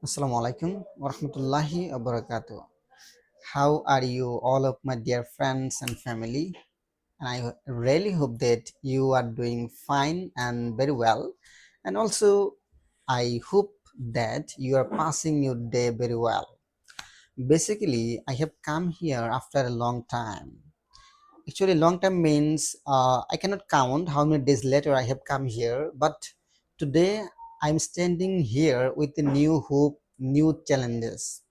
Assalamu alaikum warahmatullahi wabarakatuh. How are you, all of my dear friends and family? And I really hope that you are doing fine and very well. And also, I hope that you are passing your day very well. Basically, I have come here after a long time. Actually, long time means I cannot count how many days later I have come here, but today I'm standing here with a new hope, new challenges.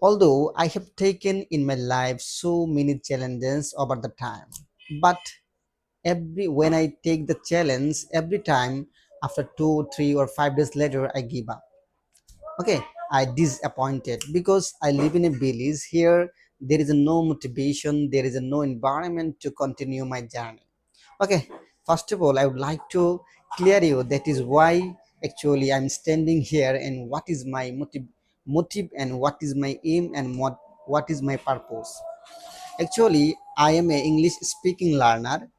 Although I have taken in my life so many challenges over the time, but every when I take the challenge, every time after 2 3 or 5 days later I give up. Okay, I disappointed because I live in a village. Here there is no motivation, there is no environment to continue my journey. Okay, first of all I would like to clear you that is why actually I'm standing here, and what is my motive and what is my aim and what is my purpose. Actually, I am a English speaking learner.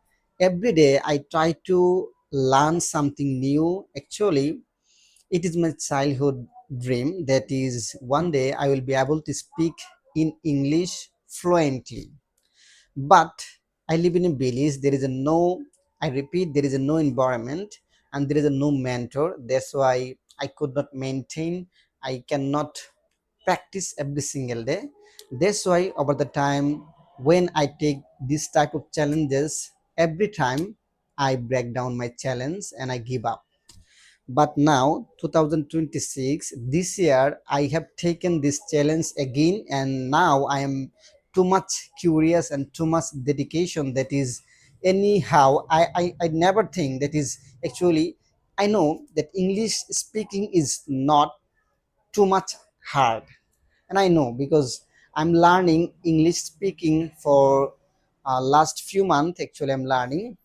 Every day I try to learn something new. Actually, it is my childhood dream that is one day I will be able to speak in English fluently. But I live in a village. There is a no, I repeat, there is a no environment and there is a no mentor. That's why I could not maintain. I cannot practice every single day. That's why over the time when I take this type of challenges, every time I break down my challenge and I give up. But now 2026, this year I have taken this challenge again, and now I am too much curious and too much dedication. That is, anyhow, I never think that is actually, I know that English speaking is not too much hard, and I know because I'm learning English speaking for last few months. Actually, I'm learning,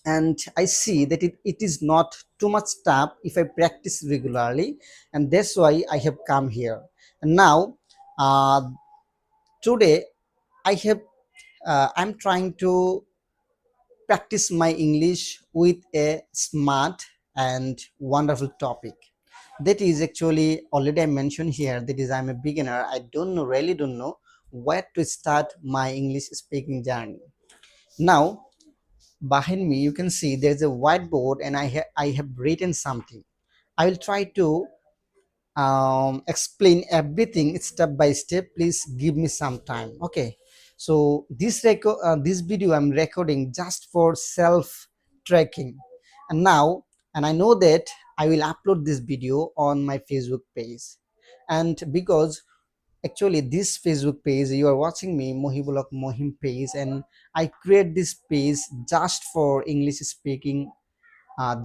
and I see that it is not too much tough if I practice regularly, and that's why I have come here. And now uh, today I have I'm trying to practice my English with a smart and wonderful topic. That is actually already I mentioned here, that is I'm a beginner. I don't know, really don't know where to start my English speaking journey. Now behind me you can see there's a whiteboard, and I have written something. I will try to explain everything step by step. Please give me some time. Okay, so this video I'm recording just for self tracking. And now, and I know that I will upload this video on my Facebook page. And because actually this Facebook page you are watching me, Mohibullah Mohim page, and I create this page just for English speaking,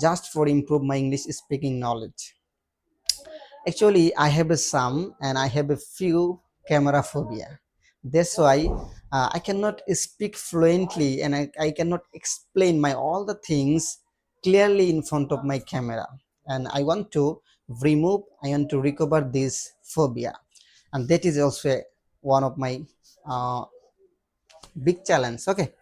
just for improve my English speaking knowledge. Actually I have a some, and I have a few camera phobia. That's why I cannot speak fluently, and I cannot explain my all the things clearly in front of my camera. And I want to I want to recover this phobia, and that is also one of my uh, big challenge. Okay,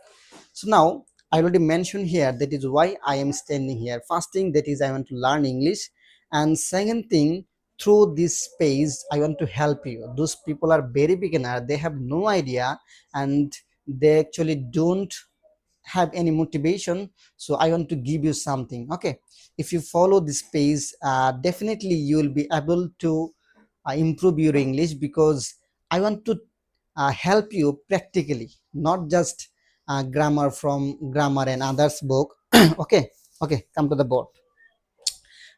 so now I already mentioned here that is why I am standing here. First thing, that is I want to learn English, and second thing, through this space I want to help you. Those people are very beginner, they have no idea, and they actually don't have any motivation. So I want to give you something. Okay, if you follow this page, definitely you will be able to improve your English, because I want to help you practically, not just grammar from grammar and others book. Okay, okay, come to the board.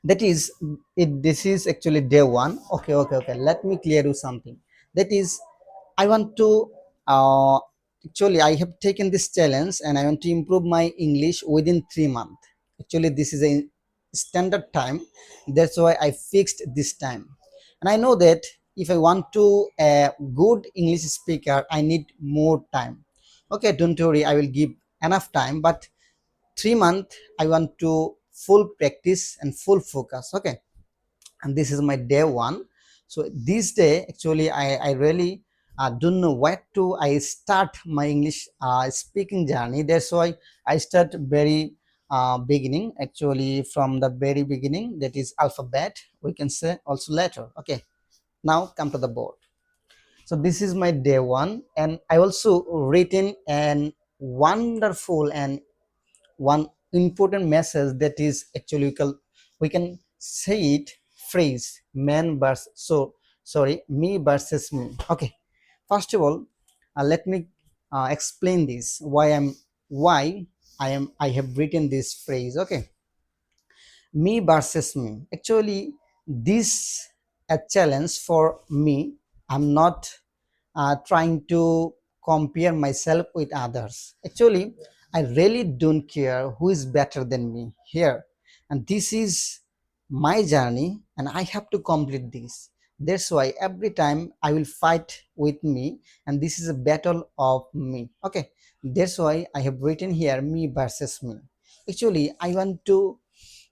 That is it. This is actually day one. Okay, okay, okay, let me clear you something. That is, I want to uh, actually I have taken this challenge, and I want to improve my English within 3 months. Actually this is a standard time, that's why I fixed this time. And I know that if I want to a good English speaker, I need more time. Okay, don't worry, I will give enough time, but 3 months I want to full practice and full focus. Okay, and this is my day one. So this day actually I really don't know where I start my English speaking journey. That's why I start very beginning, actually from the very beginning, that is alphabet, we can say also letter. Okay, now come to the board. So this is my day one, and I also written an wonderful and one important message, that is actually we can say it phrase man versus me versus me. Okay, first of all, let me explain this why I have written this phrase. Okay, me versus me, actually this a challenge for me. I'm not trying to compare myself with others. Actually, I really don't care who is better than me here, and this is my journey and I have to complete this. That's why every time I will fight with me, and this is a battle of me. Okay, that's why I have written here me versus me. Actually, I want to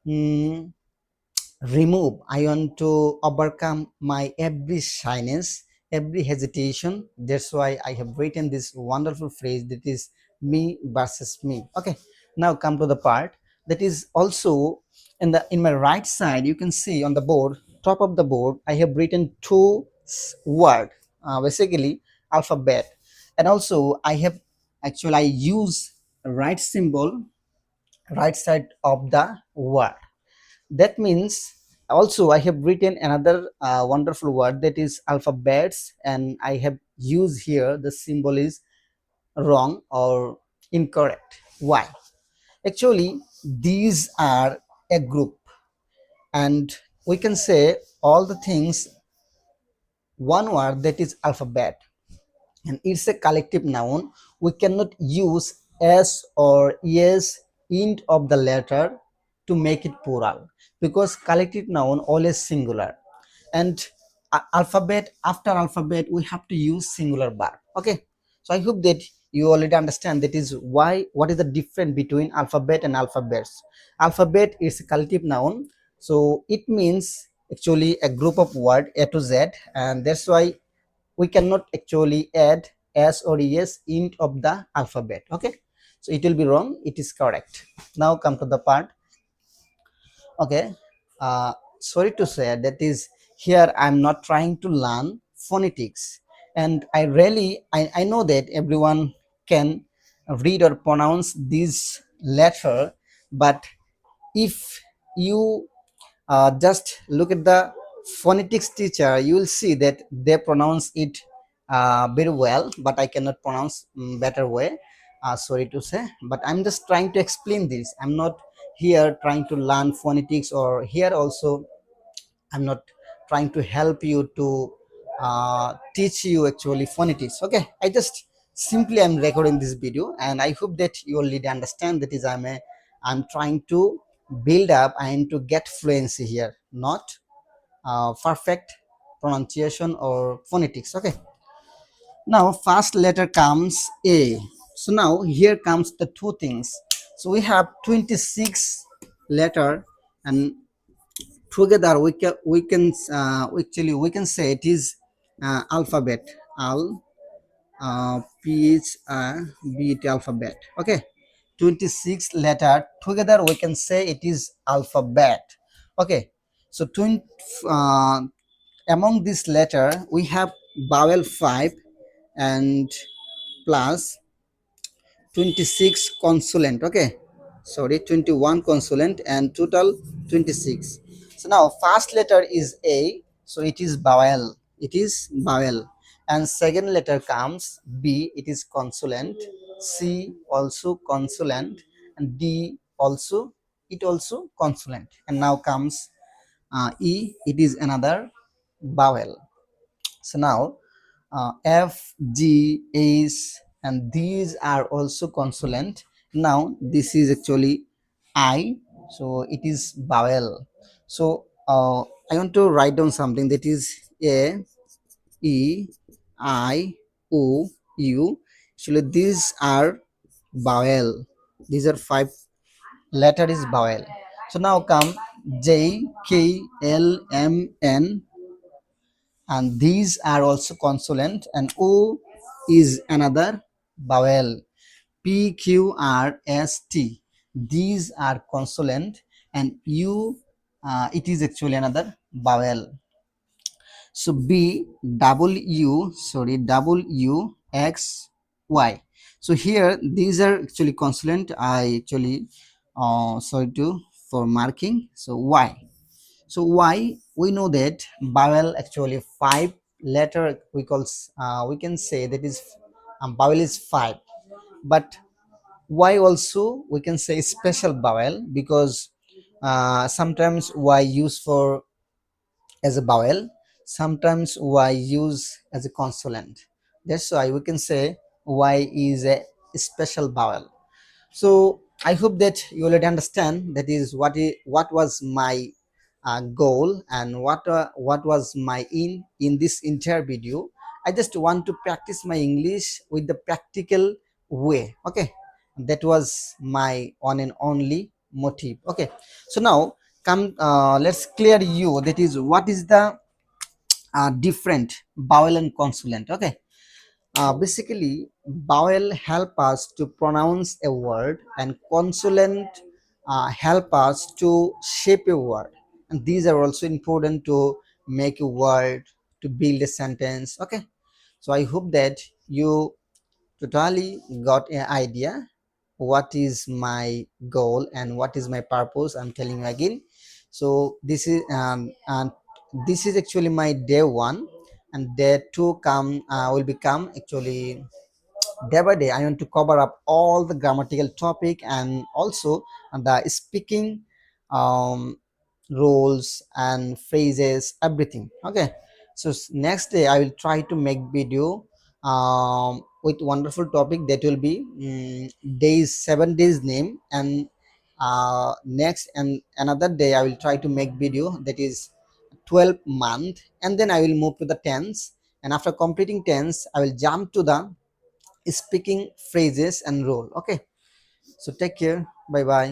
mm, I want to overcome my every shyness, every hesitation. That's why I have written this wonderful phrase, that is me versus me. Okay, now come to the part that is also in my right side. You can see on the board, top of the board, I have written two word, basically alphabet, and also I have actually I use right symbol right side of the word. That means also I have written another wonderful word, that is alphabets, and I have used here the symbol is wrong or incorrect. Why? Actually, these are a group, and we can say all the things one word, that is alphabet, and it's a collective noun. We cannot use s or es end of the letter to make it plural, because collective noun always singular, and alphabet, after alphabet we have to use singular verb. Okay, so I hope that you already understand that is why what is the difference between alphabet and alphabets. Alphabet is a collective noun, so it means actually a group of word a to z, and that's why we cannot actually add s or es end of the alphabet. Okay, so it will be wrong, it is correct. Now come to the part. Okay, sorry to say that is here I'm not trying to learn phonetics, and I know that everyone can read or pronounce this letter, but if you just look at the phonetics teacher, you will see that they pronounce it very well, but I cannot pronounce better way. Sorry to say, but I'm just trying to explain this. I'm not here trying to learn phonetics, or here also I'm not trying to help you to teach you actually phonetics. Okay, I just simply I'm recording this video, and I hope that you already understand that is I'm trying to build up and to get fluency here, not perfect pronunciation or phonetics. Okay, now first letter comes A. So now here comes the two things. So we have 26 letter, and together we can say it is alphabet. P-H-A-B-T alphabet. Okay, 26 letter together we can say it is alphabet. Okay, so uh, among this letter we have vowel 5 and plus 26 consonant. Okay, sorry, 21 consonant and total 26. So now first letter is A, so it is vowel, and second letter comes B, it is consonant, C also consonant, and D also, it also consonant, and now comes E, it is another vowel. So now F, G, H, and these are also consonant. Now this is actually I, so it is vowel. So I want to write down something, that is A, E, I, O, U. Actually these are vowel. These are 5 letter is vowel. So now come J, K, L, M, N, and these are also consonant, and O is another vowel. P, Q, R, S, T. these are consonant, and u, it is actually another vowel. So b w, sorry, w x y. So here these are actually consonant. I actually sorry to for marking. So y. So y, we know that vowel actually 5 letter, we can say that is vowel is 5, but y also we can say special vowel, because sometimes y used for as a vowel, sometimes y used as a consonant. That's why we can say y is a special vowel. So I hope that you already understand that is what was my goal, and what was my in this entire video. I just want to practice my English with the practical way. Okay, that was my one and only motive. Okay, so now come, let's clear you that is what is the different vowel and consonant. Okay, basically vowel help us to pronounce a word, and consonant help us to shape a word, and these are also important to make a word, to build a sentence. Okay, so I hope that you totally got an idea what is my goal and what is my purpose. I'm telling you again. So this is and this is actually my day one, and day two will become actually day by day. I want to cover up all the grammatical topic, and also the speaking um, roles and phrases, everything. Okay, so next day I will try to make video with wonderful topic that will be days, 7 days name, and next and another day I will try to make video that is 12 month, and then I will move to the tense, and after completing tense I will jump to the speaking phrases and role. Okay, so take care, bye bye.